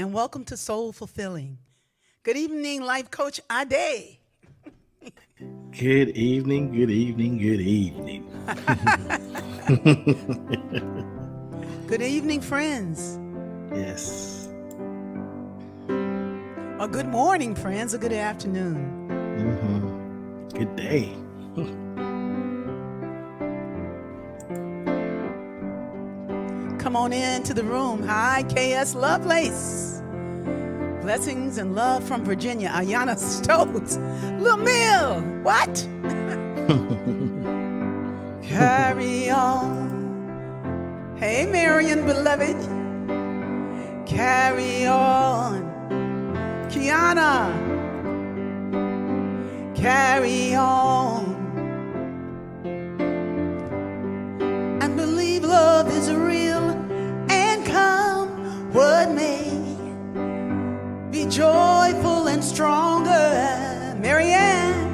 and welcome to Soul Fulfilling. Good evening, Life Coach Ade. Good evening, good evening, good evening. Good evening, friends. Yes. Or good morning, friends, or good afternoon. Good day. Come on into the room. Hi, KS Lovelace. Blessings and love from Virginia. Ayana Stokes. Lil Mill. What? Carry on. Hey, Marion, beloved. Carry on. Kiana. Carry on. And believe love is real and come what may. Be joyful and stronger, Marianne.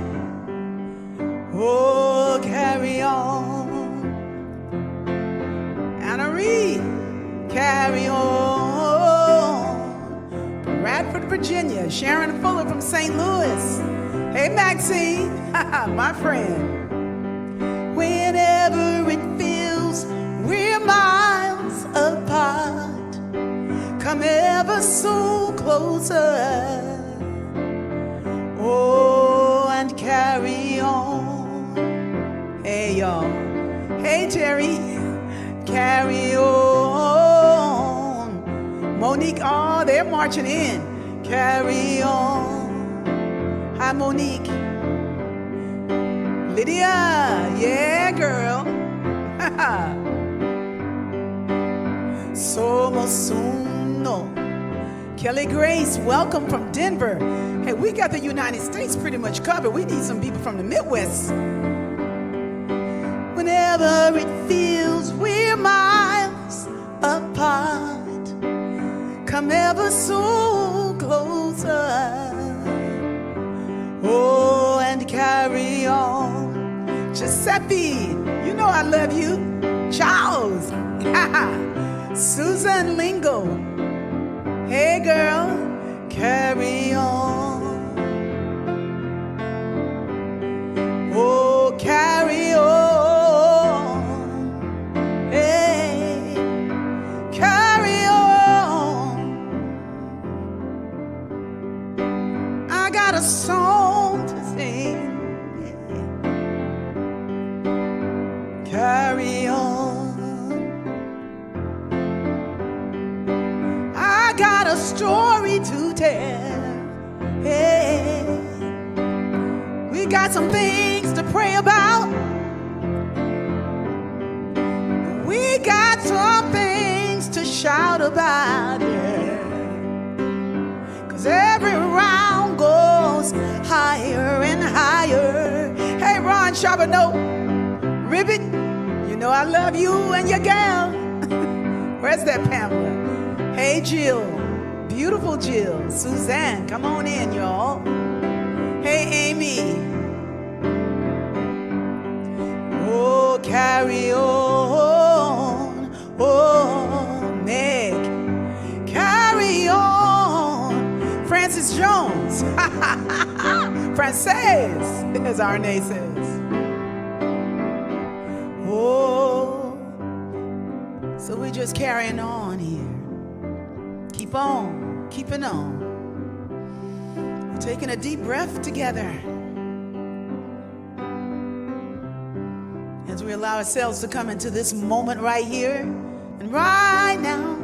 Oh, carry on. Anna Reed, carry on. Radford, Virginia. Sharon Fuller from St. Louis. Hey, Maxine, my friend. Whenever it feels we're miles apart, come ever so closer. Oh, and carry on. Hey, y'all. Hey, Terry. Carry on. Monique, oh, they're marching in. Carry on. Hi, Monique. Lydia, yeah, girl. Somos uno. Kelly Grace, welcome from Denver. Hey, we got the United States pretty much covered. We need some people from the Midwest. Whenever it feels we're miles apart, come ever so closer. Oh, and carry on. Giuseppe, you know I love you. Charles, Susan Lingo. Hey girl, carry on. Oh, carry on. Hey, carry on. I got a song to sing. Carry on. I got a story to tell. Hey, we got some things to pray about. We got some things to shout about. Yeah. 'Cause every round goes higher and higher. Hey, Ron Charbonneau, Ribbit, you know I love you and your gal. Where's that Pamela? Hey, Jill, beautiful Jill. Suzanne, come on in, y'all. Hey, Amy. Oh, carry on. Oh, Meg, carry on. Francis Jones. Frances, as Arne says. Oh, so we're just carrying on here. Keep on, keeping on. We're taking a deep breath together as we allow ourselves to come into this moment right here and right now,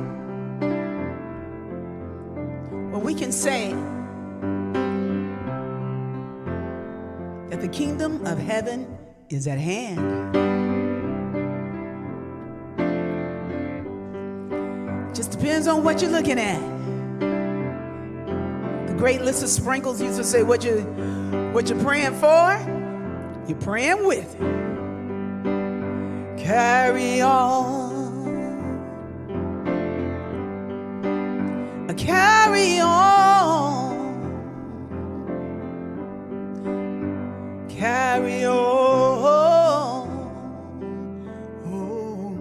where we can say that the kingdom of heaven is at hand. Just depends on what you're looking at. The great list of sprinkles used to say, what you're praying for, you're praying with. Carry on. Carry on. Carry on. Oh.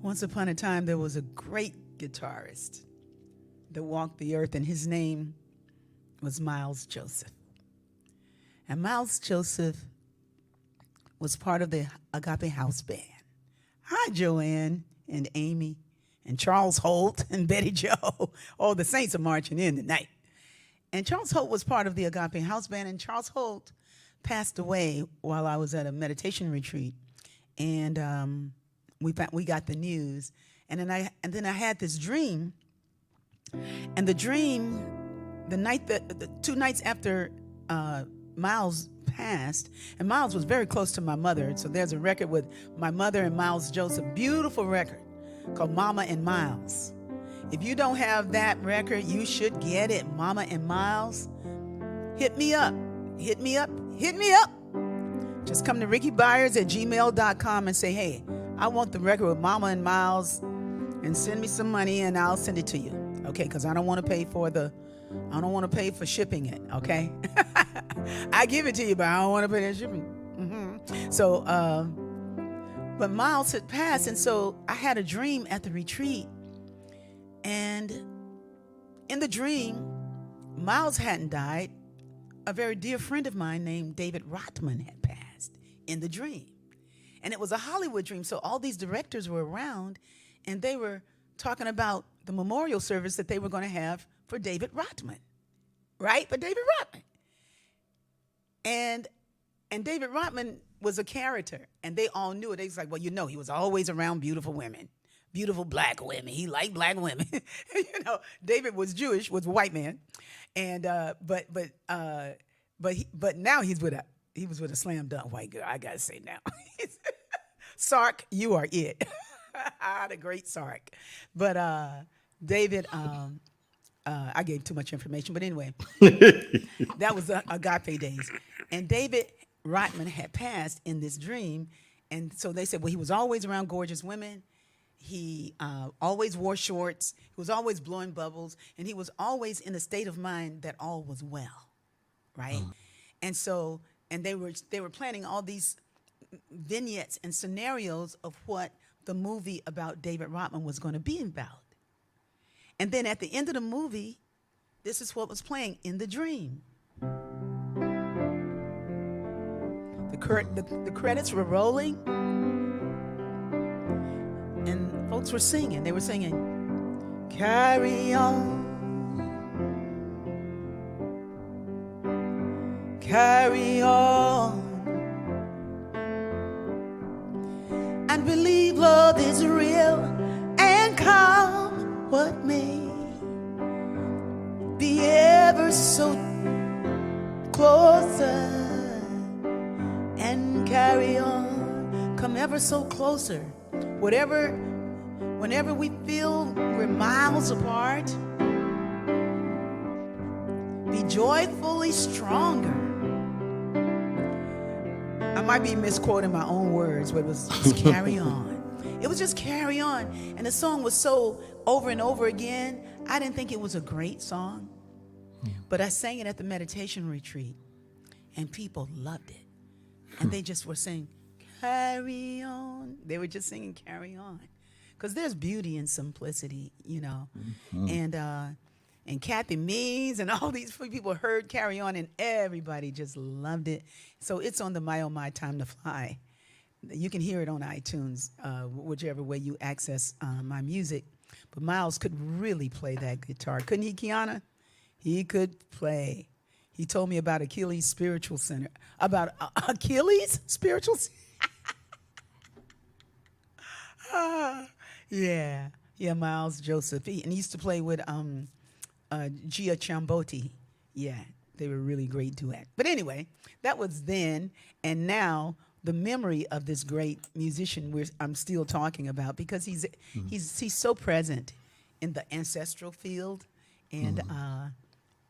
Once upon a time, there was a great guitarist that walked the earth, and his name was Miles Joseph. And Miles Joseph was part of the Agape House Band. Hi, Joanne and Amy and Charles Holt and Betty Joe. All the saints are marching in tonight. And Charles Holt was part of the Agape House Band, and Charles Holt passed away while I was at a meditation retreat. And we got the news. And then I had this dream. And the dream, the 2 nights after Miles passed, and Miles was very close to my mother. So there's a record with my mother and Miles Joseph, beautiful record called Mama and Miles. If you don't have that record, you should get it. Mama and Miles. Hit me up. Hit me up. Hit me up. Just come to RickieByars@gmail.com and say, hey, I want the record with Mama and Miles, and send me some money and I'll send it to you. Okay, because I don't want to pay for shipping it, okay? I give it to you, but I don't want to pay that shipping. Mm-hmm. So, but Miles had passed, and so I had a dream at the retreat. And in the dream, Miles hadn't died. A very dear friend of mine named David Rotman had passed in the dream. And it was a Hollywood dream, so all these directors were around, and they were talking about the memorial service that they were going to have for David Rotman, right? For David Rotman. And David Rotman was a character, and they all knew it. They was like, well, he was always around beautiful women, beautiful black women. He liked black women. David was Jewish, was a white man, and but now he was with a slam dunk white girl. I gotta say now, Sark, you are it. The great Sark. But David, I gave too much information, but anyway, that was the Agape days. And David Rotman had passed in this dream, and so they said, well, he was always around gorgeous women. He always wore shorts. He was always blowing bubbles, and he was always in a state of mind that all was well, right? And so, and they were planning all these vignettes and scenarios of what the movie about David Rotman was going to be about. And then at the end of the movie, this is what was playing in the dream. The credits were rolling, and folks were singing. They were singing, "Carry on, carry on, and believe love is real, and come what may, be ever so closer, and carry on, come ever so closer. Whenever we feel we're miles apart, be joyfully stronger." I might be misquoting my own words, but it was just carry on. It was just carry on. And the song was so over and over again, I didn't think it was a great song. But I sang it at the meditation retreat, and people loved it. And they just were saying, carry on. They were just singing carry on. Because there's beauty in simplicity, And Kathy Means and all these people heard carry on, and everybody just loved it. So it's on the My Oh My Time to Fly. You can hear it on iTunes, whichever way you access my music. But Miles could really play that guitar. Couldn't he, Kiana? He could play. He told me about Achilles Spiritual Center. About Achilles Spiritual Center? Yeah, Miles Joseph. And he used to play with Gia Chamboti. Yeah, they were really great duet. But anyway, that was then, and now the memory of this great musician I'm still talking about, because he's so present in the ancestral field, and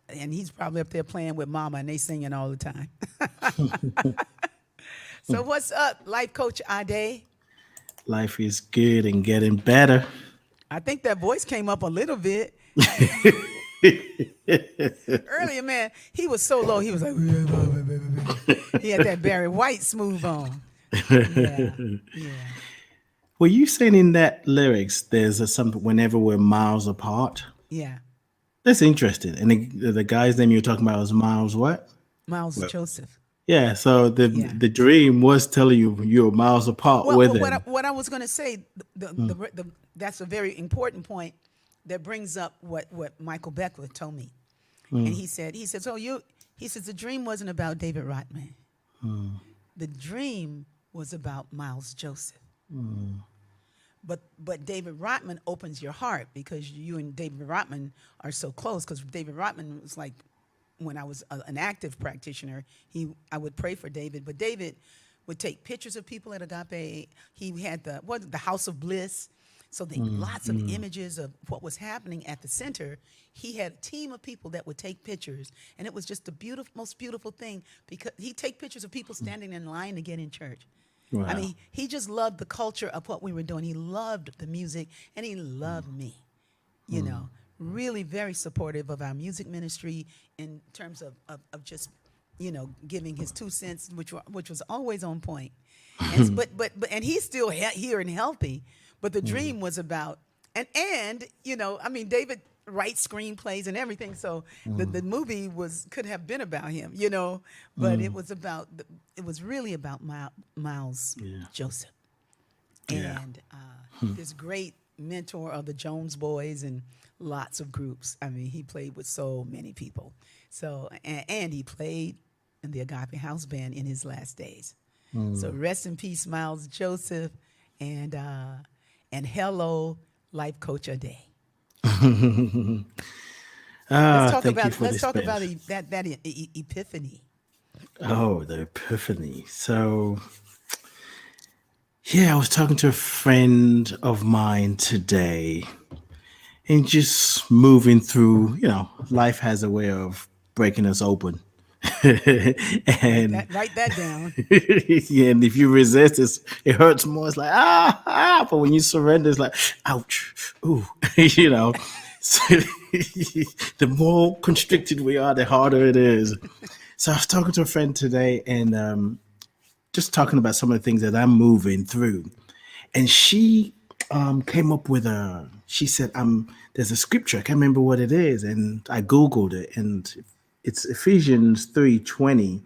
he's probably up there playing with Mama, and they singing all the time. So what's up, Life Coach Ade? Life is good and getting better. I think that voice came up a little bit. Earlier, man, he was so low. He was like, he had that Barry White smooth on. Yeah. Were you saying in that lyrics there's a something whenever we're miles apart? Yeah, That's interesting. And the guy's name you were talking about was Miles what? Miles Well, Joseph. yeah, so the Yeah. the dream was telling you you're miles apart Well, with what him. I was going to say, that's a very important point that brings up what Michael Beckler told me, and he said, so he says the dream wasn't about David Rotman. The dream was about Miles Joseph. But David Rotman opens your heart because you and David Rotman are so close. Because David Rotman was like, when I was an active practitioner, I would pray for David, but David would take pictures of people at Agape. He had the House of Bliss, so lots of images of what was happening at the center. He had a team of people that would take pictures, and it was just the most beautiful thing because he'd take pictures of people standing in line to get in church. Wow. I mean, he just loved the culture of what we were doing. He loved the music, and he loved me, you know. Really very supportive of our music ministry in terms of just, you know, giving his 2 cents, which was always on point. And, but and he's still here and healthy. But the dream was about and you know, I mean, David writes screenplays and everything, so the movie could have been about him, you know, but it was really about Miles Joseph, and this great mentor of the Jones Boys and lots of groups. I mean, he played with so many people. So and he played in the Agape House Band in his last days. So rest in peace, Miles Joseph, and hello, Life Coach Ade. Let's talk about that epiphany. Oh, the epiphany. So, yeah, I was talking to a friend of mine today and just moving through, you know, life has a way of breaking us open. And Write that down. yeah, and if you resist, it hurts more. It's like, but when you surrender, it's like, ouch, ooh, you know. So, the more constricted we are, the harder it is. So I was talking to a friend today and just talking about some of the things that I'm moving through. And she came up with she said, there's a scripture, I can't remember what it is. And I Googled it, and it's Ephesians 3:20.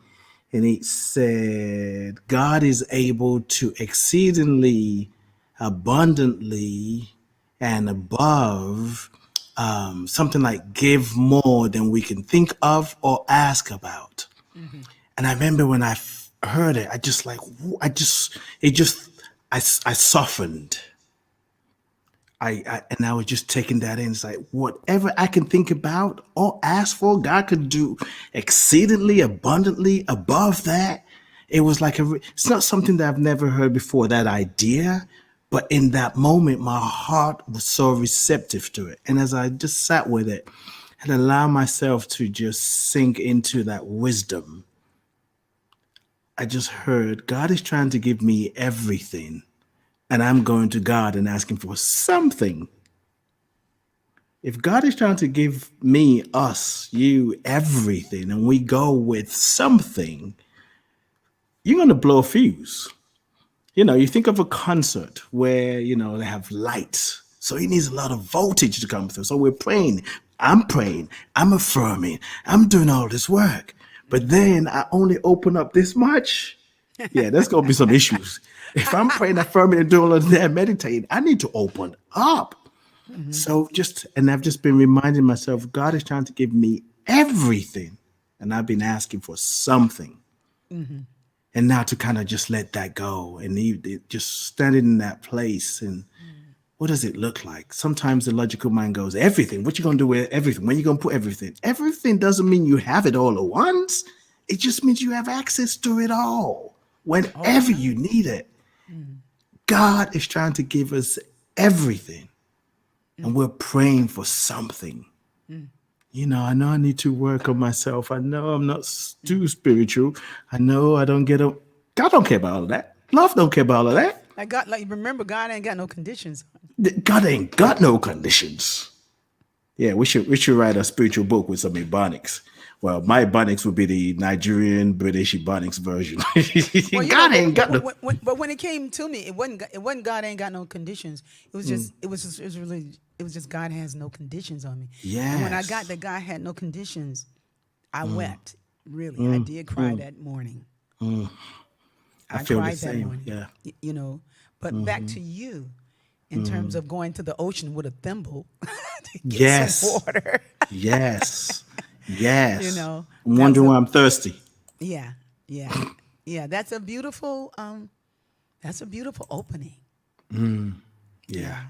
And it said, God is able to exceedingly abundantly and above something like give more than we can think of or ask about. And I remember when I heard it, I softened. And I was just taking that in. It's like whatever I can think about or ask for, God could do exceedingly abundantly above that. It was like it's not something that I've never heard before, that idea. But in that moment, my heart was so receptive to it. And as I just sat with it and allowed myself to just sink into that wisdom, I just heard God is trying to give me everything. And I'm going to God and asking for something. If God is trying to give me, us, you, everything, and we go with something, you're going to blow a fuse. You know, you think of a concert where, you know, they have lights. So it needs a lot of voltage to come through. So we're praying, I'm affirming, I'm doing all this work. But then I only open up this much. Yeah, there's going to be some issues. If I'm praying, affirming, and doing all that, meditating, I need to open up. So I've just been reminding myself, God is trying to give me everything. And I've been asking for something. And now to kind of just let that go and just standing in that place. And what does it look like? Sometimes the logical mind goes, everything. What you going to do with everything? When you going to put everything? Everything doesn't mean you have it all at once. It just means you have access to it all whenever you need it. God is trying to give us everything. And we're praying for something. You know I need to work on myself. I know I'm not too spiritual. I know I don't get God don't care about all of that. Love don't care about all of that. Remember, God ain't got no conditions. God ain't got no conditions. Yeah, we should write a spiritual book with some ebonics. Well, my Ebonics would be the Nigerian British Ebonics version. Well, God ain't got no. but when it came to me, it wasn't God ain't got no conditions. It was just it was just God has no conditions on me. And when I got that God had no conditions, I wept. Really, I did cry that morning. I feel cried the same. that morning. Yeah. You know, but back to you in terms of going to the ocean with a thimble to get some water. Yes. Yes. You know, I'm wondering why I'm thirsty. Yeah. That's a beautiful opening. Yeah.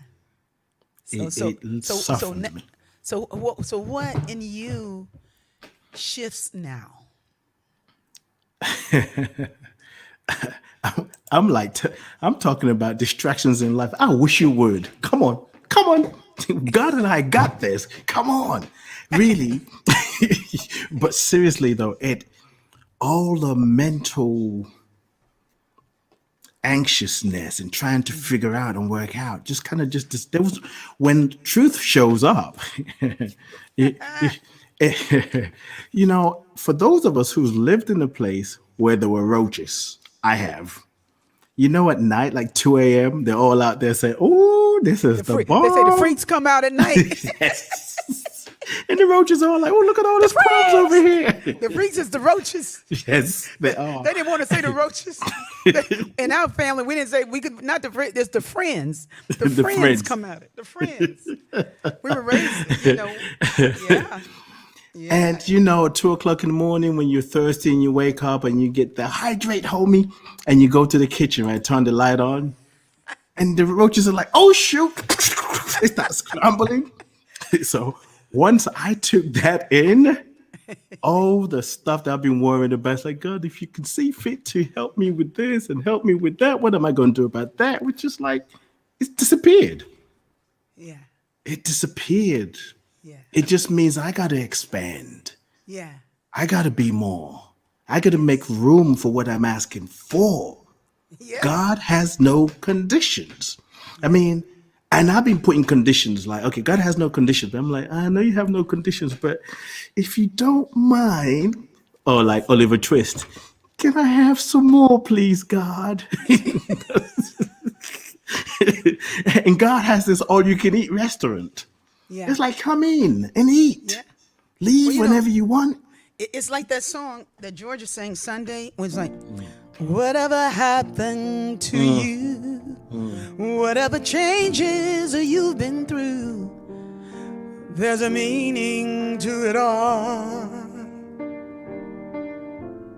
So what in you shifts now? I'm talking about distractions in life. I wish you would. Come on. God and I got this. Come on. Really. But seriously though, all the mental anxiousness and trying to figure out and work out there was when truth shows up. You know, for those of us who's lived in a place where there were roaches, I have. You know, at night, like 2 a.m., they're all out there saying, "Oh, this is the bomb." They say the freaks come out at night. Yes. And the roaches are all like, "Oh, look at all this crumbs over here." The freaks is the roaches. Yes, they are. They didn't want to say the roaches. In our family, we didn't say we could not the friends. It's the friends. The friends come out. The friends. We were raised, you know. Yeah. And you know, 2 o'clock in the morning when you're thirsty and you wake up and you get the hydrate, homie, and you go to the kitchen, right? Turn the light on, and the roaches are like, "Oh shoot!" They start scrambling. So once I took that in, all the stuff that I've been worried about, it's like, God, if you can see fit to help me with this and help me with that, what am I going to do about that? Which is like, it disappeared. Yeah. It disappeared. Yeah. It just means I got to expand. Yeah. I got to be more. I got to make room for what I'm asking for. Yeah. God has no conditions. I mean, and I've been putting conditions like, okay, God has no conditions. But I'm like, I know you have no conditions, but if you don't mind, or like Oliver Twist, can I have some more, please, God? And God has this all-you-can-eat restaurant. Yeah. It's like, come in and eat. Yeah. Leave whenever you want. It's like that song that Georgia sang Sunday. Was like, whatever happened to you, whatever changes you've been through, there's a meaning to it all.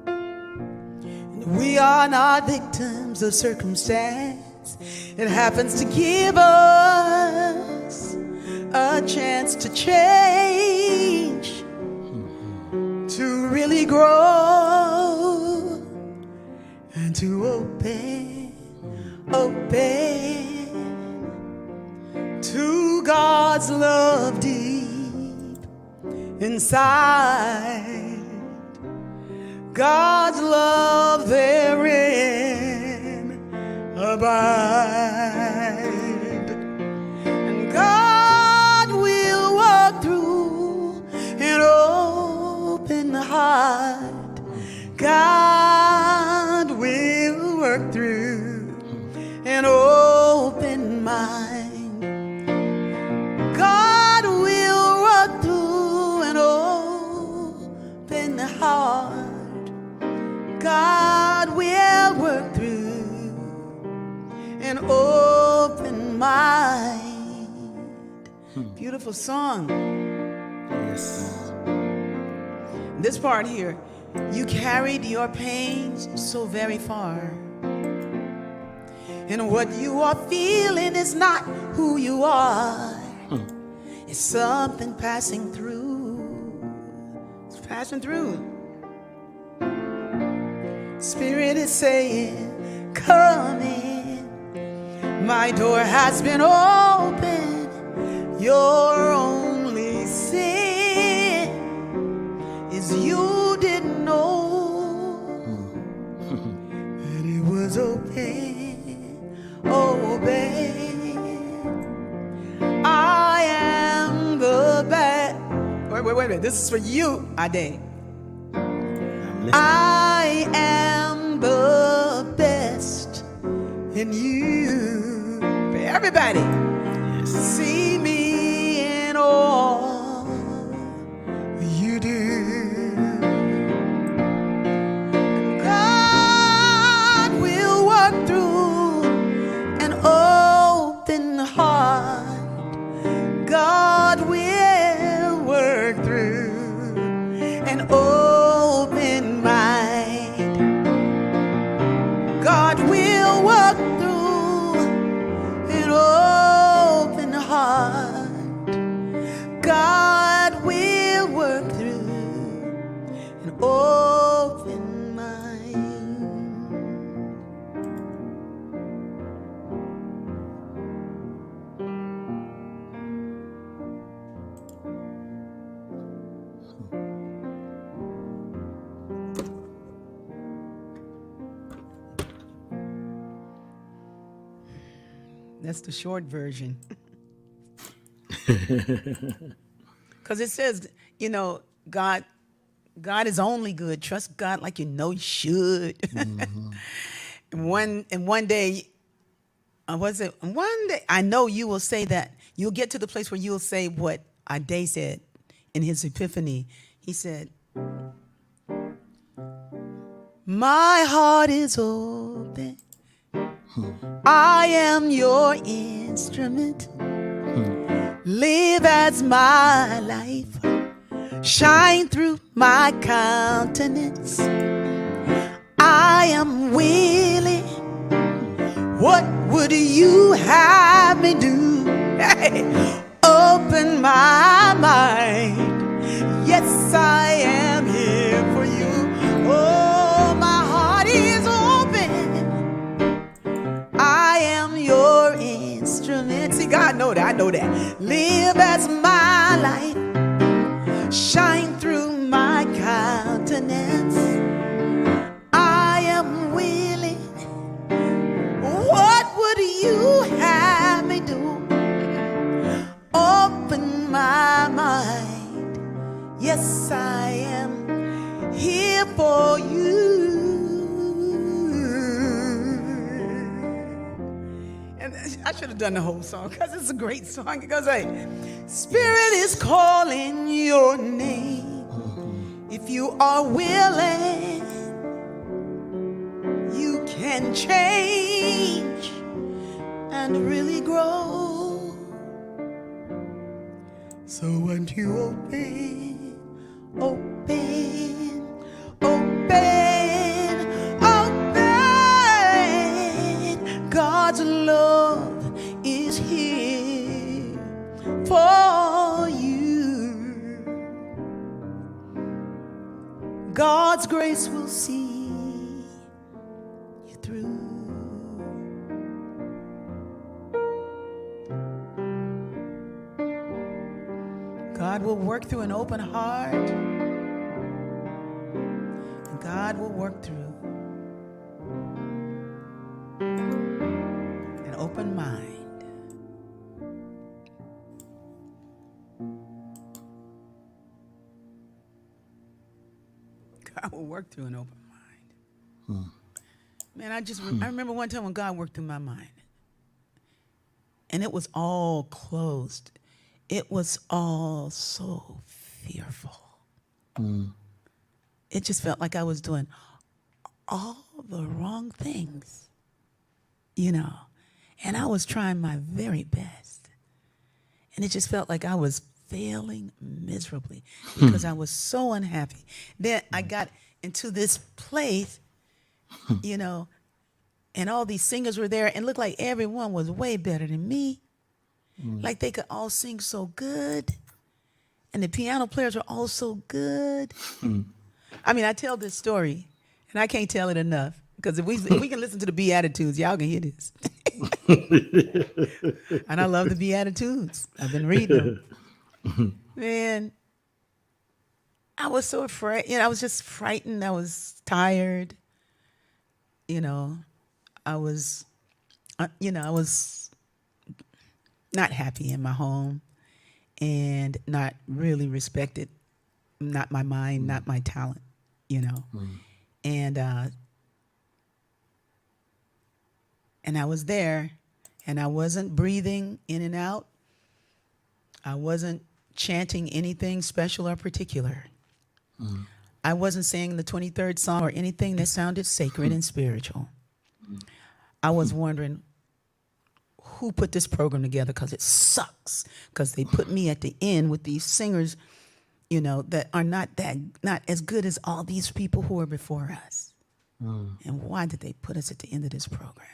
And we are not victims of circumstance. It happens to give us a chance to change, to really grow, and to open to God's love deep inside. God's love therein abide, and God will walk through an open heart. God will work through an open mind. God will work through an open heart. God will work through an open mind. Beautiful song. Yes. This part here, you carried your pains so very far. And what you are feeling is not who you are. It's something passing through. It's passing through. Spirit is saying, come in. My door has been open. Your only sin is you didn't know that it was open, open. I am the bad. Wait. This is for you, Ade. I am the best in you. Everybody, Yes. see me in all you do. God will work through an open heart. God will work through an open mind. God will work through an open heart. God will work through an open mind. That's the short version. Because it says, you know, God is only good. Trust God like you know you should. And one day, one day, I know you will say that. You'll get to the place where you'll say what Ade said in his epiphany. He said, my heart is open. I am your instrument. Live as my life. Shine through my countenance. I am willing. What would you have me do? Hey, open my mind. Yes, I am here for you. Oh, my heart is open. I am your instrument. See, God know that. I know that. Live as my life. Shine through my countenance. I am willing. What would you have me do? Open my mind. Yes, I am here for you. And I should have done the whole song because it's a great song. It goes like, Spirit is calling your name. If you are willing, you can change and really grow. So won't you open, open, open, open. God's love is here for you. God's grace will see you through. God will work through an open heart. And God will work through an open mind. God will work through an open mind. Man, I remember one time when God worked through my mind. And it was all closed. It was all so fearful. It just felt like I was doing all the wrong things, you know. And I was trying my very best. And it just felt like I was failing miserably because I was so unhappy. Then I got into this place, you know, and all these singers were there and looked like everyone was way better than me. Like they could all sing so good. And the piano players were all so good. I mean, I tell this story and I can't tell it enough because if we can listen to the Beatitudes, y'all can hear this. And I love the Beatitudes. I've been reading them. Man, I was so afraid. You know, I was just frightened. I was tired. You know, I was not happy in my home and not really respected, not my mind, not my talent, And I was there, and I wasn't breathing in and out. I wasn't chanting anything special or particular. I wasn't saying the 23rd Psalm or anything that sounded sacred and spiritual. I was wondering who put this program together, because it sucks. Because they put me at the end with these singers, that are not as good as all these people who are before us. And why did they put us at the end of this program?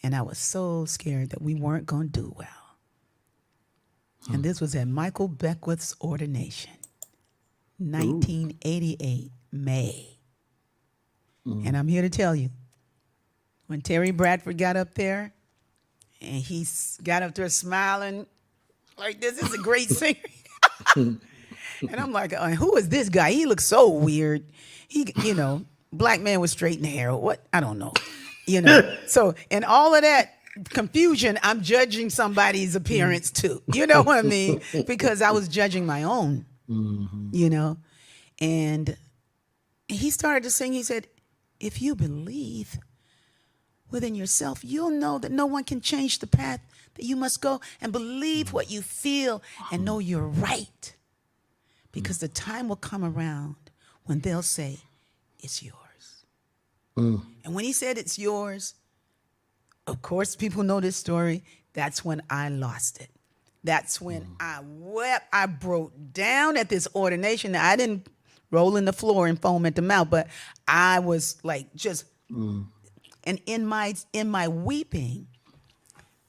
And I was so scared that we weren't going to do well. And this was at Michael Beckwith's ordination, 1988, May. And I'm here to tell you, when Terry Bradford got up there, and he got up there smiling like this is a great singer. And I'm like, who is this guy? He looks so weird. He, black man with straightened hair. What? I don't know. So in all of that confusion, I'm judging somebody's appearance too. You know what I mean? Because I was judging my own, and he started to sing. He said, if you believe within yourself, you'll know that no one can change the path that you must go, and believe what you feel and know you're right. Because the time will come around when they'll say, it's yours. And when he said it's yours, of course, people know this story. That's when I lost it. That's when I wept. I broke down at this ordination. Now, I didn't roll in the floor and foam at the mouth, but I was like just, and in my weeping,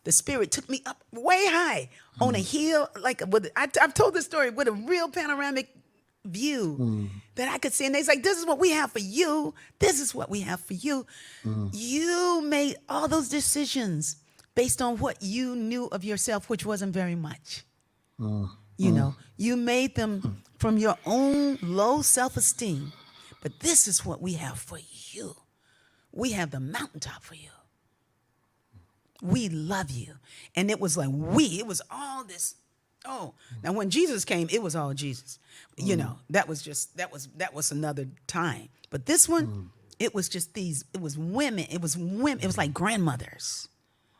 the Spirit took me up way high on a hill, I've told this story with a real panoramic view that I could see. And they's like, this is what we have for you. This is what we have for you. You made all those decisions based on what you knew of yourself, which wasn't very much. You made them from your own low self-esteem. But this is what we have for you. We have the mountaintop for you. We love you. And it was like it was all this. Oh, now when Jesus came, it was all Jesus. That was another time. But this one, it was just it was women. It was like grandmothers.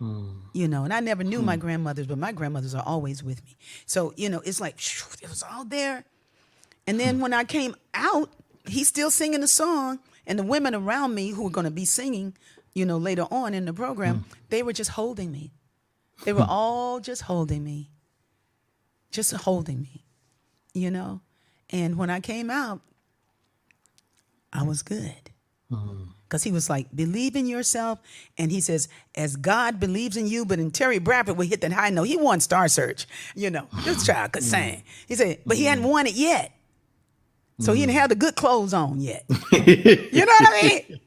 And I never knew my grandmothers, but my grandmothers are always with me. So, it's like, it was all there. And then when I came out, he's still singing the song, and the women around me who were going to be singing, later on in the program, they were just holding me. They were all just holding me. Just holding me, And when I came out, I was good. Because he was like, believe in yourself. And he says, as God believes in you, but in Terry Bradford, we hit that high note. He won Star Search, this child could sing. He said, but he hadn't won it yet. So he didn't have the good clothes on yet. You know what I mean?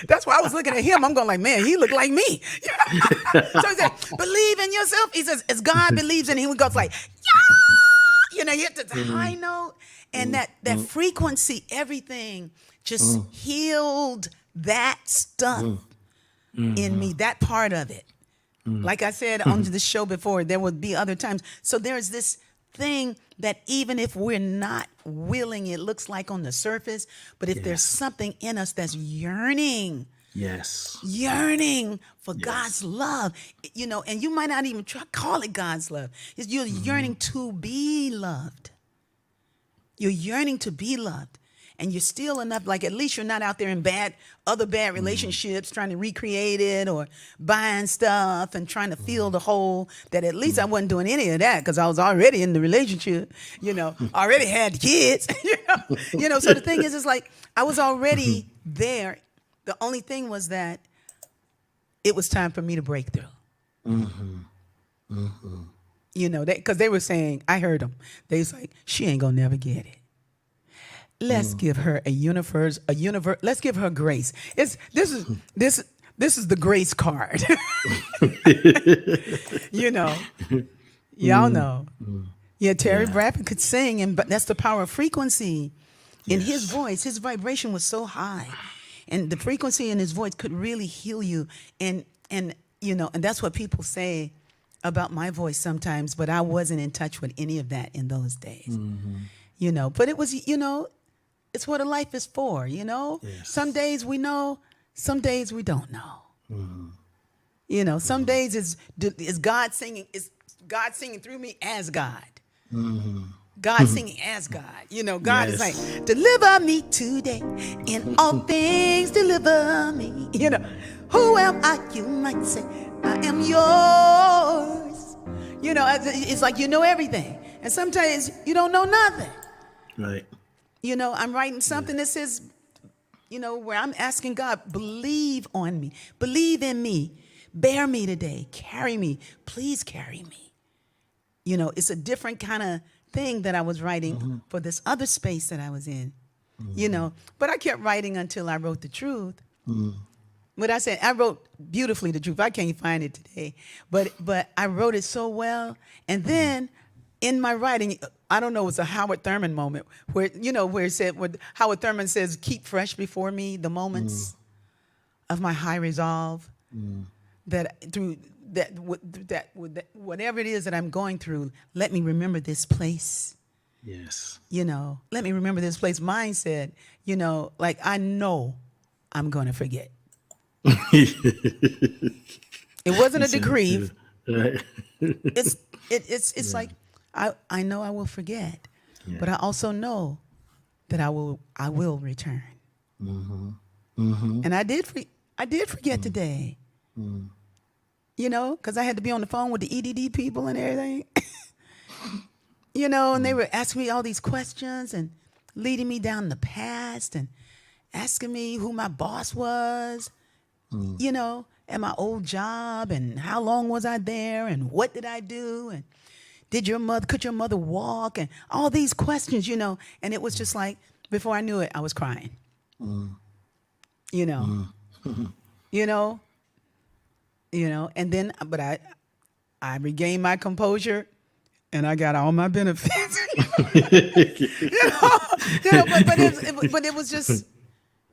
That's why I was looking at him. I'm going like, man, he looked like me. So he said, believe in yourself. He says, as God believes in him, he goes like, yeah, he hit the high note. And that frequency, everything just healed that stuff in me, that part of it. Like I said on the show before, there would be other times. So there's this thing that even if we're not willing, it looks like on the surface, but if there's something in us that's yearning for God's love, and you might not even call it God's love. You're yearning to be loved. You're yearning to be loved. And you're still enough, like at least you're not out there in other bad relationships trying to recreate it or buying stuff and trying to fill the hole. That at least I wasn't doing any of that because I was already in the relationship, already had kids, So the thing is, it's like I was already there. The only thing was that it was time for me to break through. Because they were saying, I heard them. They was like, she ain't gonna never get it. Let's give her a universe. Let's give her grace. This is the grace card. Y'all know. Yeah, Terry Bradford could sing, but that's the power of frequency in his voice. His vibration was so high, and the frequency in his voice could really heal you. And that's what people say about my voice sometimes. But I wasn't in touch with any of that in those days. But it was it's what a life is for, you know? Yes. Some days we know, some days we don't know. You know, some days is God singing through me as God. God singing as God. You know, God is like, deliver me today. In all things, deliver me. You know, who am I? You might say, I am yours. You know, it's like you know everything. And sometimes you don't know nothing. Right. You know, I'm writing something that says, you know, where I'm asking God, believe on me. Believe in me. Bear me today. Carry me. Please carry me. You know, it's a different kind of thing that I was writing for this other space that I was in. You know, but I kept writing until I wrote the truth. But I said, I wrote beautifully the truth. I can't find it today. But I wrote it so well. And then in my writing, I don't know, it's a Howard Thurman moment where, you know, where Howard Thurman says, keep fresh before me the moments of my high resolve. That through that whatever it is that I'm going through, let me remember this place. Yes. You know, let me remember this place. Mine said, you know, like I know I'm going to forget. It wasn't a decree. Right. It's like I know I will forget, but I also know that I will return. And I did forget today. You know, because I had to be on the phone with the EDD people and everything. You know, and they were asking me all these questions and leading me down the past and asking me who my boss was, you know, at my old job and how long was I there and what did I do and could your mother walk and all these questions, you know. And it was just like, before I knew it, I was crying. You know, you know, and then, but I regained my composure and I got all my benefits. But it was just,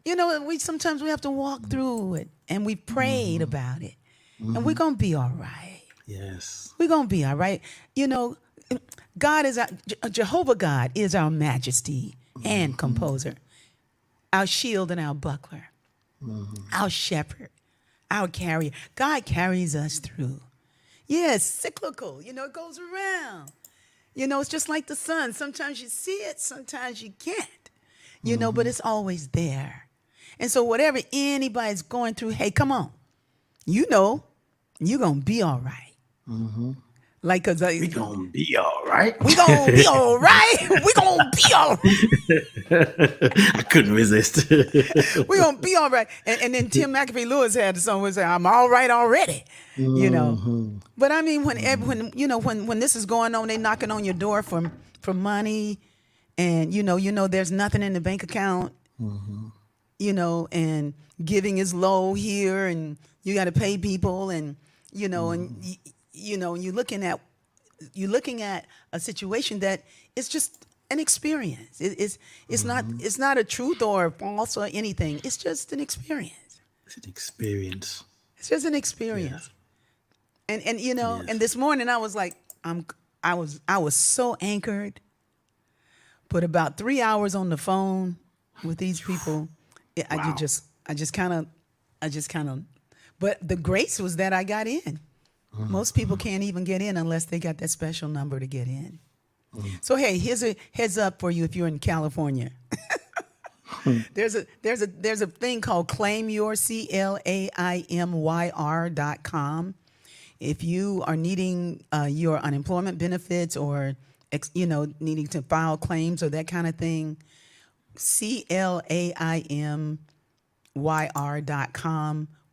you know, sometimes we have to walk through it and we prayed about it and we're going to be all right. Yes. We're going to be all right. You know, God is Jehovah God is our majesty and composer, our shield and our buckler, our shepherd, our carrier. God carries us through. Yes, cyclical. You know, it goes around. You know, it's just like the sun. Sometimes you see it, sometimes you can't. You know, but it's always there. And so whatever anybody's going through, hey, come on. You know, you're going to be all right. Like, cause we gonna be all right. We gonna be all right. We gonna be all right. I couldn't resist. We gonna be all right. And then Tim McAfee Lewis had the song where say, "I'm all right already." You know. But I mean, when you know when this is going on, they knocking on your door for money, and you know there's nothing in the bank account. You know, and giving is low here, and you got to pay people, and you know, and you know, you're looking at a situation that is just an experience. It's not a truth or false or anything. It's just an experience. It's an experience. It's just an experience. Yeah. And you know, and this morning I was like, I was so anchored. Put about 3 hours on the phone with these people. Wow. I just kind of, but the grace was that I got in. Most people can't even get in unless they got that special number to get in. So hey, here's a heads up for you if you're in California. There's a thing called ClaimYour ClaimYR.com. If you are needing your unemployment benefits or needing to file claims or that kind of thing, ClaimYR.com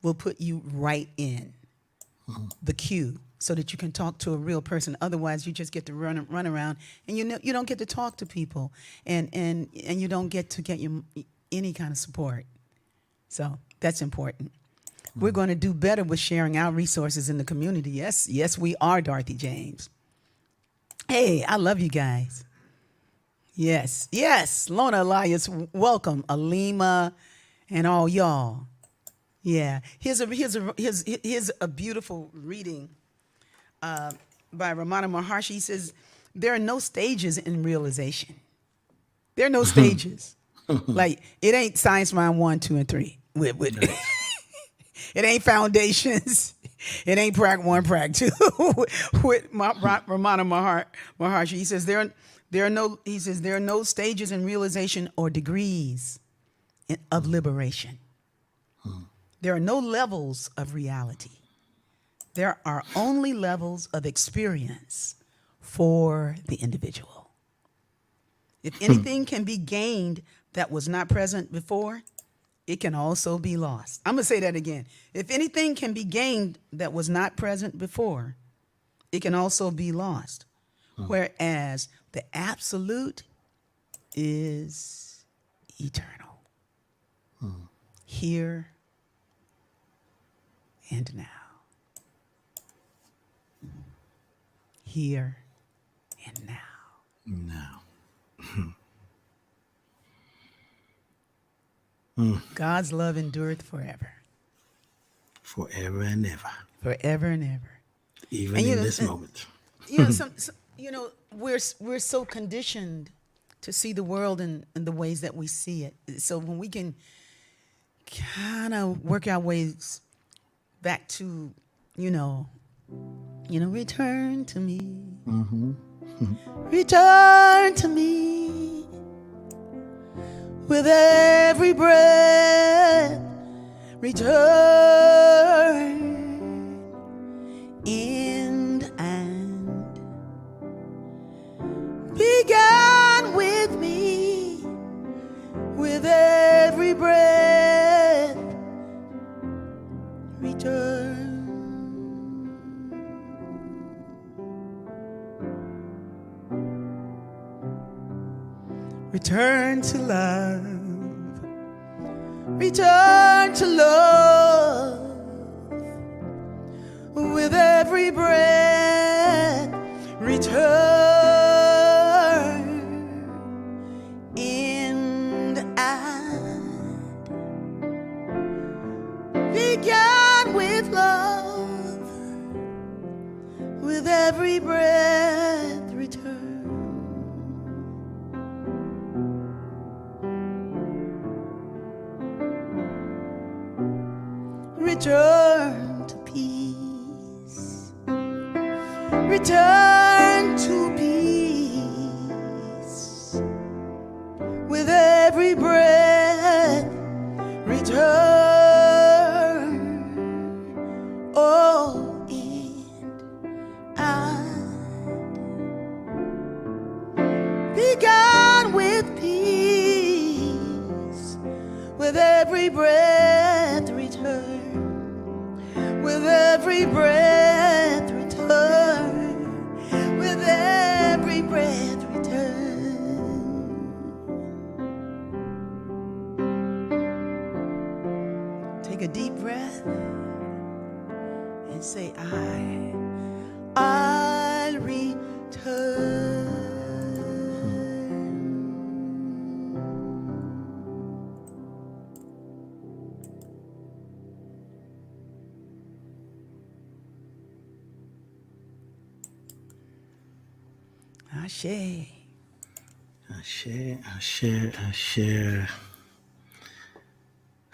will put you right in the queue so that you can talk to a real person. Otherwise, you just get to run around, and you don't get to talk to people, and you don't get to get any kind of support. So that's important. We're going to do better with sharing our resources in the community. Yes, we are, Dorothy James. Hey, I love you guys. Yes. Lona Elias, welcome. Alima and all y'all. Yeah. Here's a beautiful reading by Ramana Maharshi. He says, there are no stages in realization. There are no stages. Like it ain't Science Mind 1, 2, and 3. With Right. it ain't Foundations. It ain't Prac 1, Prac 2. With Ramana Maharshi, he says there are no stages in realization or degrees of liberation. There are no levels of reality. There are only levels of experience for the individual. If anything can be gained that was not present before, it can also be lost. I'm going to say that again. If anything can be gained that was not present before, it can also be lost. Whereas the absolute is eternal. Here and now. Here and now. Now. God's love endureth forever. Forever and ever. Forever and ever. Even And, in this moment. We're so conditioned to see the world in the ways that we see it. So when we can kind of work our ways back to, return to me. Return to me with every breath. Return in and began with me with every breath. Return. Return to love. Return to love with every breath. Return in and began with love with every breath. Return. Return to peace. Return to peace with every breath. Return. Oh, and began with peace with every breath. Return. With every breath, return. With every breath, return. Take a deep breath and say, I'll return. Ashe. Ashe.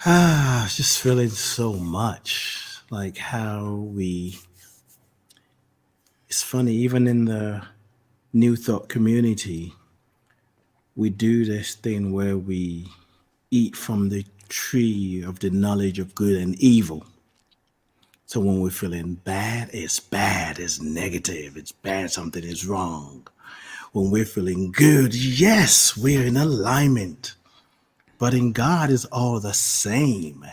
I was just feeling so much like how it's funny, even in the New Thought community, we do this thing where we eat from the tree of the knowledge of good and evil. So when we're feeling bad, it's negative, it's bad, something is wrong. When we're feeling good, yes, we're in alignment. But in God, it's all the same.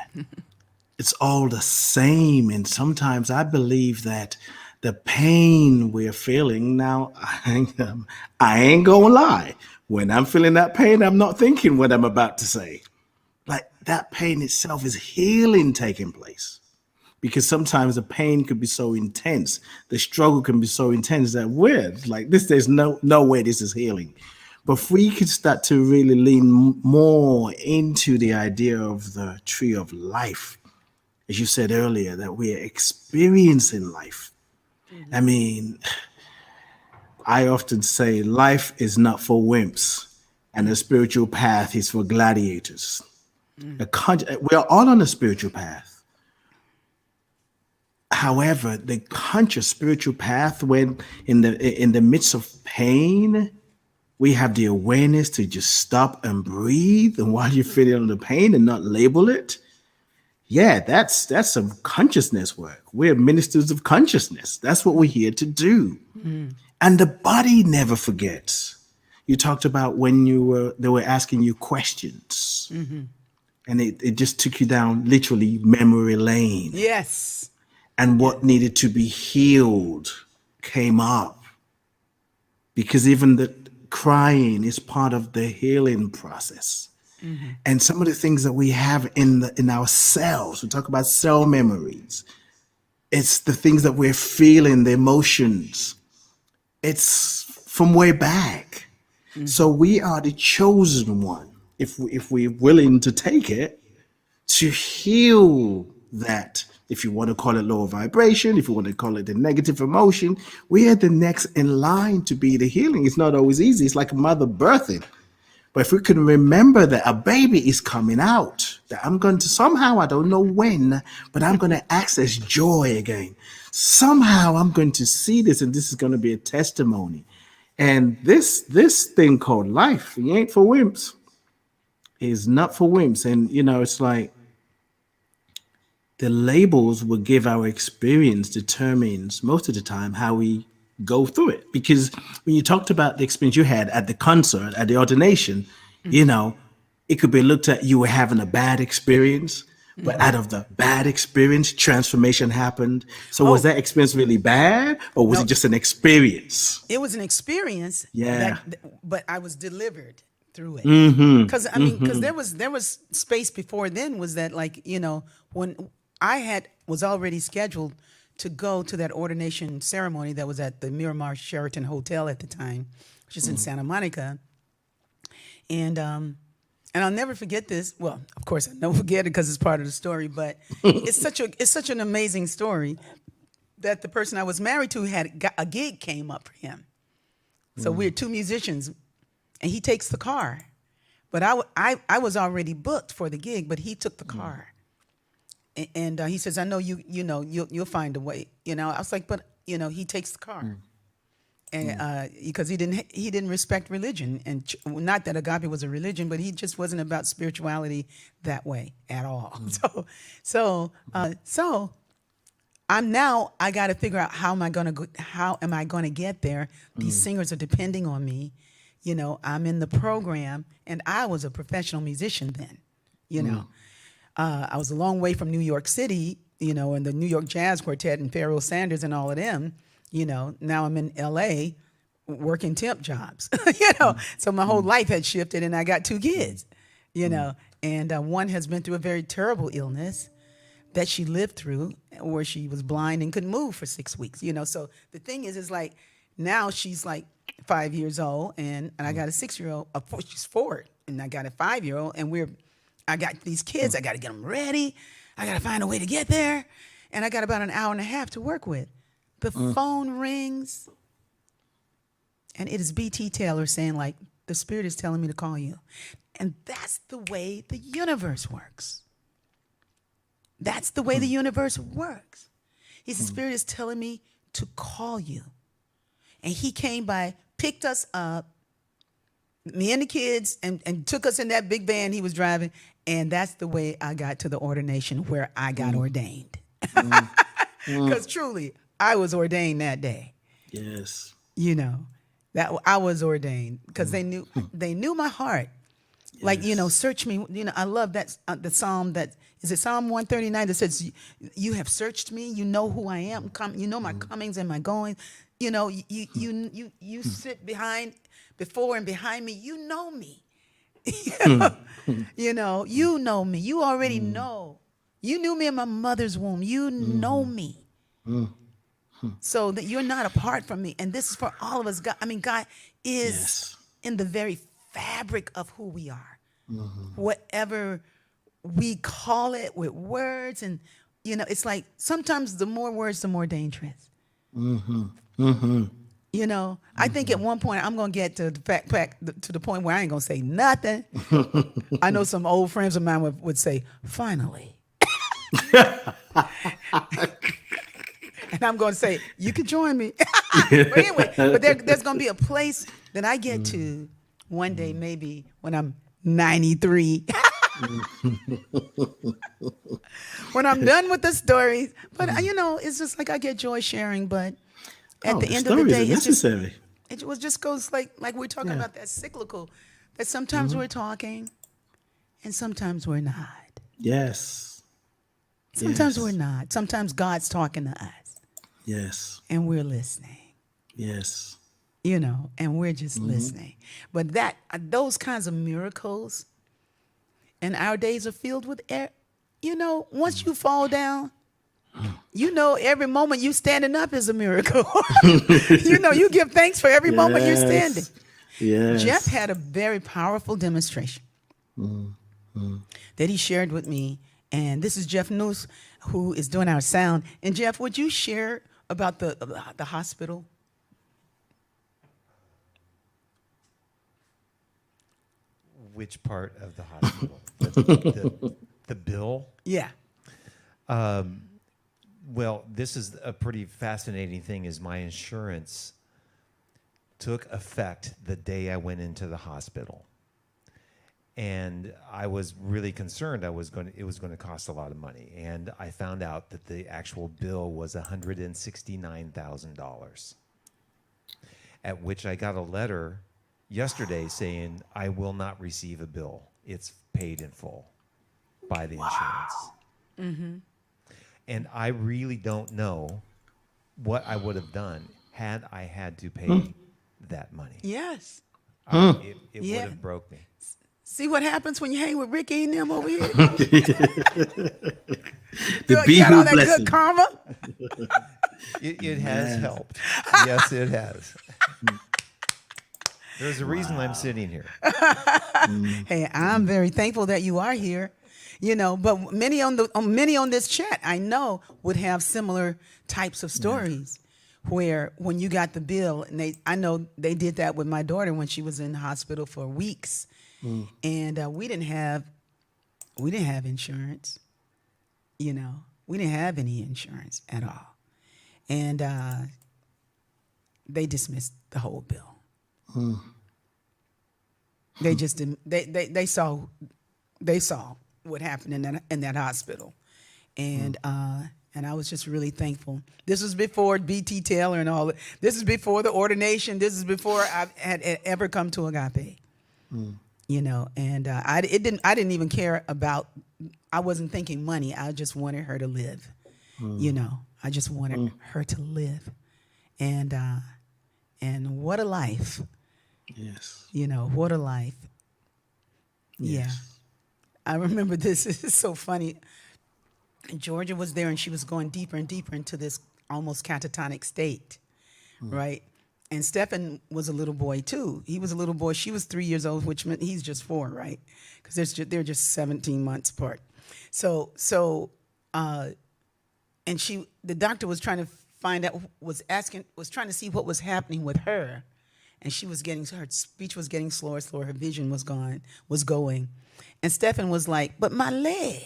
It's all the same. And sometimes I believe that the pain we're feeling now, I ain't gonna lie. When I'm feeling that pain, I'm not thinking what I'm about to say. Like that pain itself is healing taking place. Because sometimes the pain could be so intense, the struggle can be so intense that we're like this. There's no way this is healing. But if we could start to really lean more into the idea of the tree of life, as you said earlier, that we are experiencing life. Mm-hmm. I mean, I often say life is not for wimps. and the spiritual path is for gladiators. We are all on a spiritual path. However, the conscious spiritual path, when in the midst of pain, we have the awareness to just stop and breathe, and while you're feeling the pain and not label it. Yeah, that's some consciousness work. We're ministers of consciousness. That's what we're here to do. And the body never forgets. You talked about when they were asking you questions, and it just took you down literally memory lane. Yes. And what needed to be healed came up, because even the crying is part of the healing process. And some of the things that we have in our cells, we talk about cell memories. It's the things that we're feeling, the emotions. It's from way back. So we are the chosen one, if we're willing to take it, to heal that. If you want to call it lower vibration, if you want to call it the negative emotion, we are the next in line to be the healing. It's not always easy. It's like a mother birthing. But if we can remember that a baby is coming out, that I'm going to somehow, I don't know when, but I'm going to access joy again. Somehow I'm going to see this, and this is going to be a testimony. And this thing called life, it ain't for wimps. It's not for wimps. And, it's like the labels will give our experience determines most of the time how we go through it. Because when you talked about the experience you had at the concert, at the ordination, it could be looked at, you were having a bad experience, but out of the bad experience, transformation happened. So was that experience really bad, or was it just an experience? It was an experience. Yeah. But I was delivered through it. Because there was space before then, was that when I was already scheduled to go to that ordination ceremony that was at the Miramar Sheraton Hotel at the time, which is in Santa Monica. And I'll never forget this. Well, of course, I never forget it because it's part of the story, but it's such an amazing story that the person I was married to a gig came up for him. So we're two musicians, and he takes the car. But I was already booked for the gig, but he took the car. And he says, I know you'll find a way. I was like, but he takes the car, and because he didn't respect religion, and not that agape was a religion, but he just wasn't about spirituality that way at all. So I got to figure out how am I going to get there? These singers are depending on me. I'm in the program, and I was a professional musician then. I was a long way from New York City, and the New York Jazz Quartet and Pharoah Sanders and all of them. Now I'm in LA working temp jobs, so my whole life had shifted, and I got two kids, and one has been through a very terrible illness that she lived through, where she was blind and couldn't move for 6 weeks, So the thing is like, now she's like 5 years old, and I got a 6-year-old, she's 4, and I got a 5-year-old, and I got these kids, I got to get them ready. I got to find a way to get there. And I got about an hour and a half to work with. The phone rings, and it is B.T. Taylor saying, the Spirit is telling me to call you. And that's the way the universe works. That's the way the universe works. The Spirit is telling me to call you. And he came by, picked us up, me and the kids, and took us in that big van he was driving. And that's the way I got to the ordination where I got ordained. Because truly, I was ordained that day. Yes. That I was ordained because they knew my heart. Yes. Search me. I love that the Psalm is it Psalm 139 that says, "You have searched me. You know who I am. You know my comings and my goings. You sit before and behind me. You know me." You know me. You already know. You knew me in my mother's womb. You know me. So that you're not apart from me. And this is for all of us. God is in the very fabric of who we are. Whatever we call it with words. And, it's like sometimes the more words, the more dangerous. You know, I think at one point I'm gonna get to the point where I ain't gonna say nothing. I know some old friends of mine would say, "Finally," and I'm gonna say, "You can join me." But anyway, there's gonna be a place that I get to one day, maybe when I'm 93, when I'm done with the stories. But you know, it's just like I get joy sharing, but. At the end of the day, it's necessary. It just goes like we're talking about that cyclical, that sometimes we're talking and sometimes we're not. Yes. Sometimes we're not. Sometimes God's talking to us. Yes. And we're listening. Yes. You know, and we're just listening. But those kinds of miracles, and our days are filled with you know, once you fall down, you know, every moment you standing up is a miracle. You know, you give thanks for every moment you're standing. Yes. Jeff had a very powerful demonstration that he shared with me. And this is Jeff Noose, who is doing our sound. And Jeff, would you share about the hospital? Which part of the hospital? The bill? Yeah. Well, this is a pretty fascinating thing is my insurance took effect the day I went into the hospital. And I was really concerned it was going to cost a lot of money. And I found out that the actual bill was $169,000. At which I got a letter yesterday saying I will not receive a bill. It's paid in full by the insurance. Mm-hmm. And I really don't know what I would have done had I had to pay that money. Yes. It would have broke me. See what happens when you hang with Rickie and them over here? The you got all that blessing. good karma? It has helped. Yes, it has. There's a reason I'm sitting here. Hey, I'm very thankful that you are here. You know, but many on this chat I know would have similar types of stories where when you got the bill, and I know they did that with my daughter when she was in the hospital for weeks, and we didn't have insurance. You know, we didn't have any insurance at all, and they dismissed the whole bill. They just didn't. They saw what happened in that hospital, and I was just really thankful. This was before BT Taylor and all. This is before the ordination. This is before I had ever come to Agape. You know, and I didn't even care about. I wasn't thinking money. I just wanted her to live. You know, I just wanted her to live, and what a life. Yes. You know, what a life. Yes. Yeah. I remember this. This is so funny. Georgia was there, and she was going deeper and deeper into this almost catatonic state, right? And Stephen was a little boy, too. He was a little boy. She was 3 years old, which meant he's just 4, right? Because they're just 17 months apart. So, and the doctor was trying to find out, was trying to see what was happening with her. And her speech was getting slower, her vision was going. And Stephen was like, but my leg.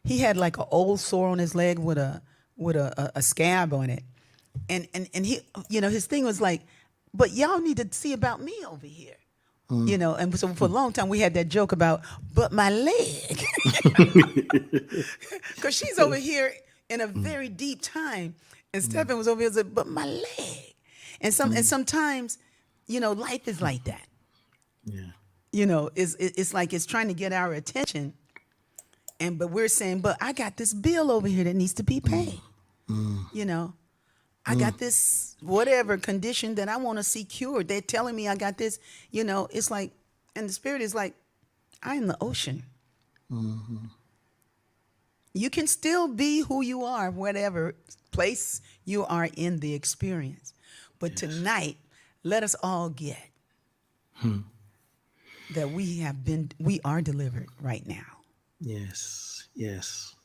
He had like an old sore on his leg with a scab on it. And he, you know, his thing was like, but y'all need to see about me over here. You know, and so for a long time we had that joke about, but my leg. Because she's over here in a very deep time. And Stephen was over here saying, but my leg. And sometimes, you know, life is like that. Yeah. You know, it's like it's trying to get our attention, but we're saying, but I got this bill over here that needs to be paid. You know, I got this whatever condition that I want to see cured. They're telling me I got this. You know, it's like, and the spirit is like, I'm in the ocean. You can still be who you are, whatever place you are in the experience. But tonight, let us all get that we are delivered right now. Yes. Yes.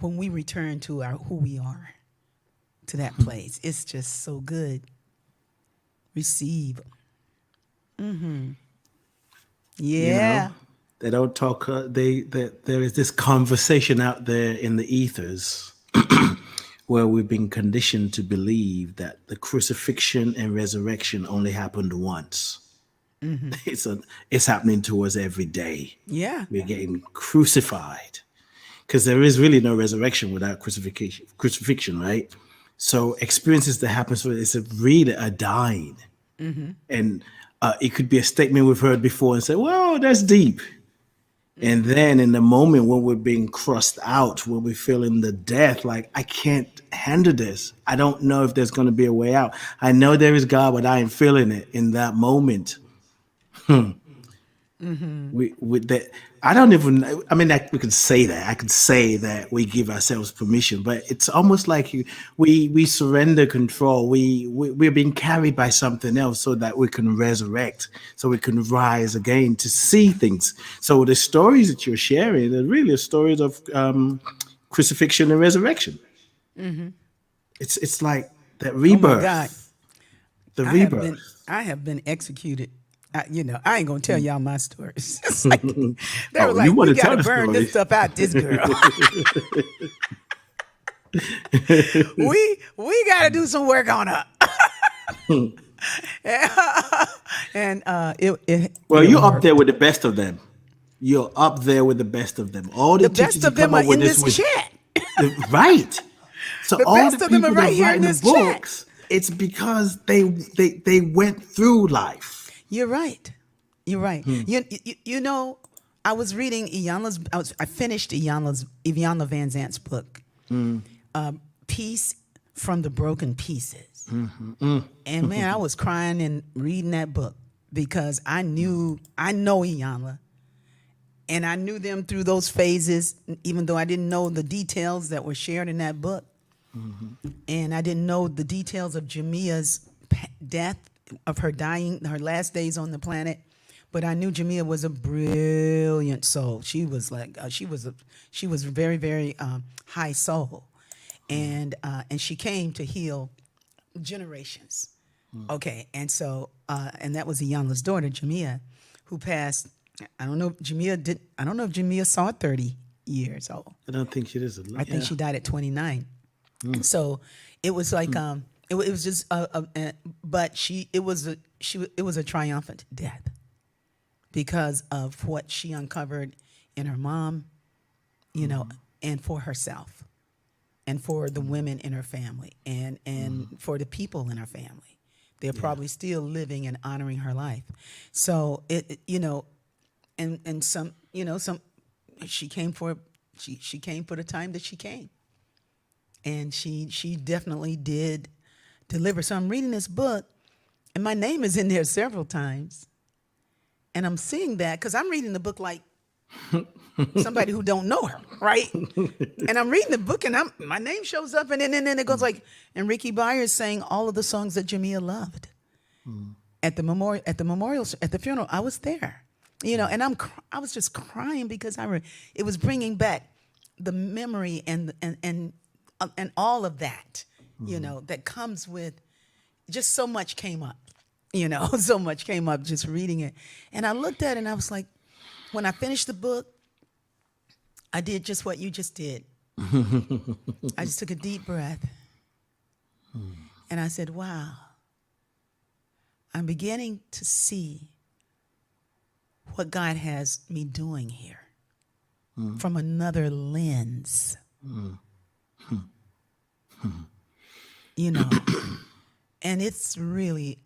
When we return to who we are, to that place, it's just so good. Receive. Mm-hmm. You Yeah. know, they don't talk. There is this conversation out there in the ethers where we've been conditioned to believe that the crucifixion and resurrection only happened once. It's happening to us every day. Yeah. We're getting crucified because there is really no resurrection without crucifixion, right? So experiences that happen, so it's really a dying. And it could be a statement we've heard before and say, well, that's deep. And then in the moment when we're being crossed out, when we're feeling the death, like, I can't handle this. I don't know if there's going to be a way out. I know there is God, but I ain't feeling it in that moment. We that I don't even know. I mean, we could say that. I could say that we give ourselves permission, but it's almost like we surrender control. We're being carried by something else so that we can resurrect, so we can rise again to see things. So the stories that you're sharing are really stories of crucifixion and resurrection. It's like that rebirth. Oh my God. The rebirth. I have been executed. I ain't gonna tell y'all my stories. It's like they were you like, wanna we tell gotta the burn story. this stuff out, this girl. we gotta do some work on her. And Well, you're up there with the best of them. You're up there with the best of them. All the the best teachers of who them come are up with in this with- chat. right. So The all best the of them are people that right here write in the this chat. books, it's because they went through life. You're right. You're right. You know, I was reading I finished Iyanla Van Zant's book, Peace from the Broken Pieces. And man, I was crying and reading that book because I know Iyanla, and I knew them through those phases, even though I didn't know the details that were shared in that book. And I didn't know the details of Jamia's death, of her dying, her last days on the planet. But I knew Jamia was a brilliant soul. She was like, she was a very, very high soul. And she came to heal generations. Okay. And so, and that was Iyanla's daughter, Jamia, who passed. I don't know if Jamia saw 30 years old. I don't think she is. I think she died at 29. So it was like it was just but it was a triumphant death because of what she uncovered in her mom, you know, and for herself, and for the women in her family, and for the people in her family. They're probably still living and honoring her life. So it you know, and some, you know, she came for the time that she came. And she definitely did deliver. So I'm reading this book, and my name is in there several times. And I'm seeing that because I'm reading the book like somebody who don't know her, right? And I'm reading the book, and my name shows up, and then it goes like, and Rickie Byars sang all of the songs that Jamia loved at the memorial, at the funeral. I was there, you know, and I was just crying because it was bringing back the memory and all of that, you know, that comes with just so much came up, you know, so much came up just reading it. And I looked at it and I was like, when I finished the book, I did just what you just did. I just took a deep breath and I said, wow, I'm beginning to see what God has me doing here from another lens. You know, and it's really,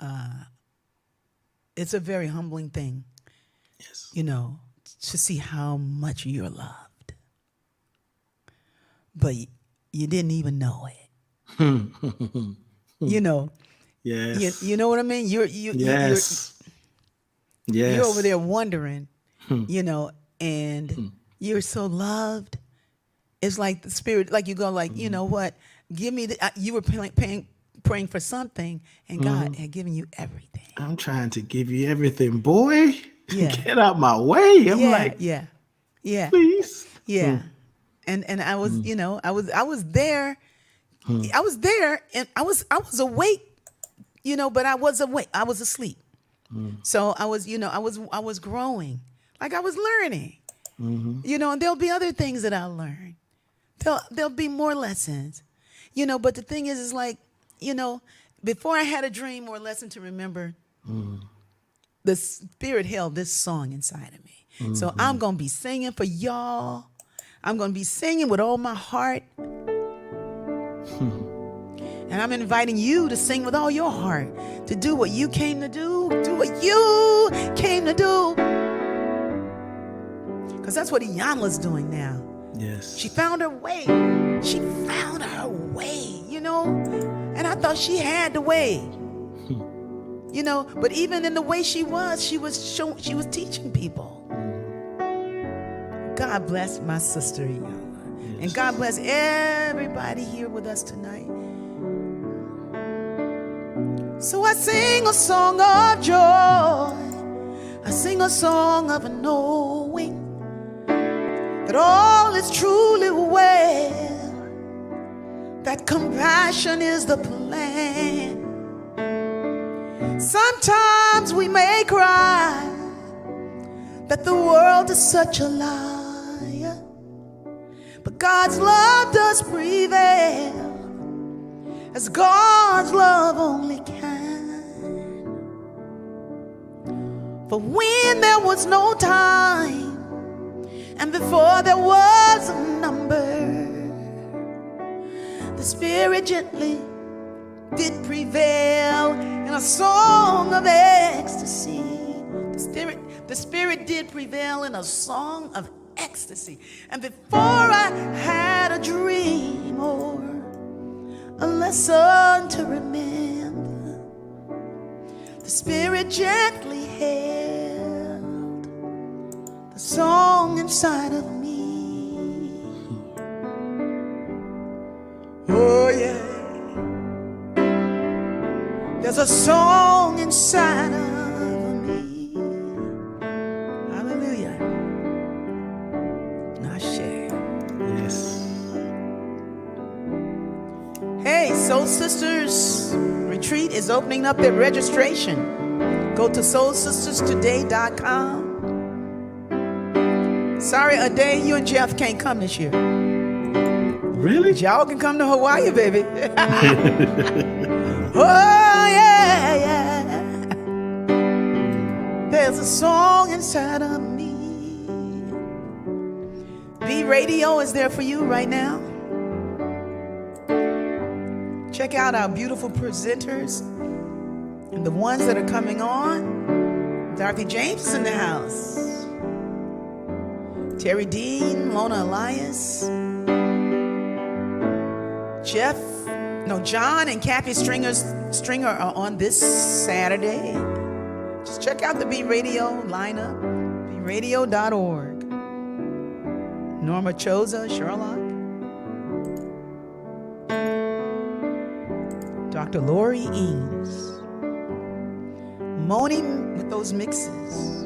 it's a very humbling thing, Yes. you know, to see how much you're loved, but you didn't even know it. You know, Yes. you know what I mean? Yes. You're over there wondering, you know, and you're so loved. It's like the spirit, like you go, like, you know what? Give me you were praying for something, and God had given you everything. I'm trying to give you everything, boy. Yeah. Get out my way. I'm like, yeah, please. yeah. And I was, you know, I was there. I was there, and I was awake, but I was awake. I was asleep. So I was, I was growing, like I was learning, and there'll be other things that I'll learn. There'll be more lessons, but the thing is like, before I had a dream or a lesson to remember, the Spirit held this song inside of me. So I'm going to be singing for y'all. I'm going to be singing with all my heart. And I'm inviting you to sing with all your heart, to do what you came to do, what you came to do. Because that's what Iyanla's doing now. Yes. She found her way. She found her way, and I thought she had the way. But even in the way she was teaching people. God bless my sister Iyanla. Yes. And God bless everybody here with us tonight. So I sing a song of joy. I sing a song of knowing that all is truly well, that compassion is the plan. Sometimes we may cry that the world is such a liar, but God's love does prevail, as God's love only can. For when there was no time, and before there was a number, the Spirit gently did prevail in a song of ecstasy. The Spirit did prevail in a song of ecstasy. And before I had a dream or a lesson to remember, the Spirit gently held the song inside of me. Oh yeah, there's a song inside of me. Hallelujah. Ashe. Yes. Hey, Soul Sisters Retreat is opening up their registration. Go to soulsisterstoday.com. Sorry, Ade, you and Jeff can't come this year. Really? But y'all can come to Hawaii, baby. Oh, yeah. There's a song inside of me. B Radio is there for you right now. Check out our beautiful presenters and the ones that are coming on. Dorothy James is in the house. Terry Dean, Mona Elias, John and Kathy Stringer are on this Saturday. Just check out the B Radio lineup, bradio.org. Norma Choza, Sherlock, Dr. Lori Eames, moaning with those mixes.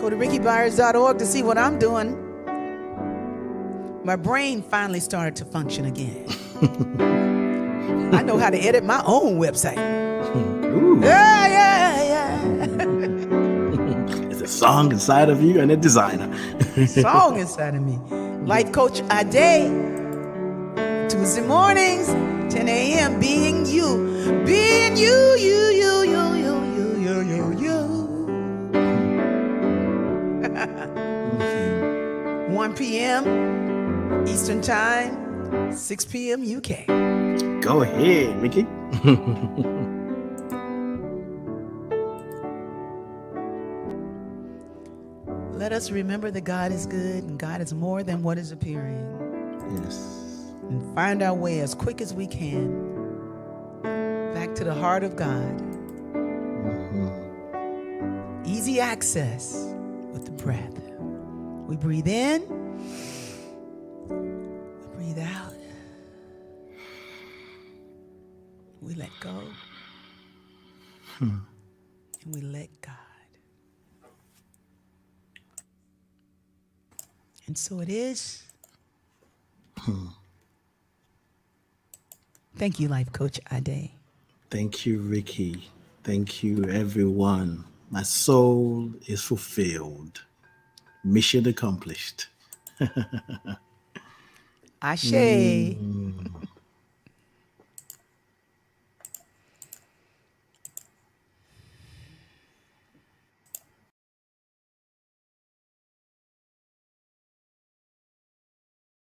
Go to RickieByars.org to see what I'm doing. My brain finally started to function again. I know how to edit my own website. Ooh. Yeah. It's a song inside of you and a designer. Song inside of me. Life Coach Ade. Tuesday mornings, 10 a.m. Being you. Being you. 1 p.m. Eastern Time, 6 p.m. UK. Go ahead, Ricky. Let us remember that God is good and God is more than what is appearing. Yes. And find our way as quick as we can back to the heart of God. Easy access with the breath. We breathe in, we breathe out, we let go, and we let God. And so it is, Thank you, Life Coach Ade. Thank you, Rickie. Thank you, everyone. My soul is fulfilled. Mission accomplished. Ashe.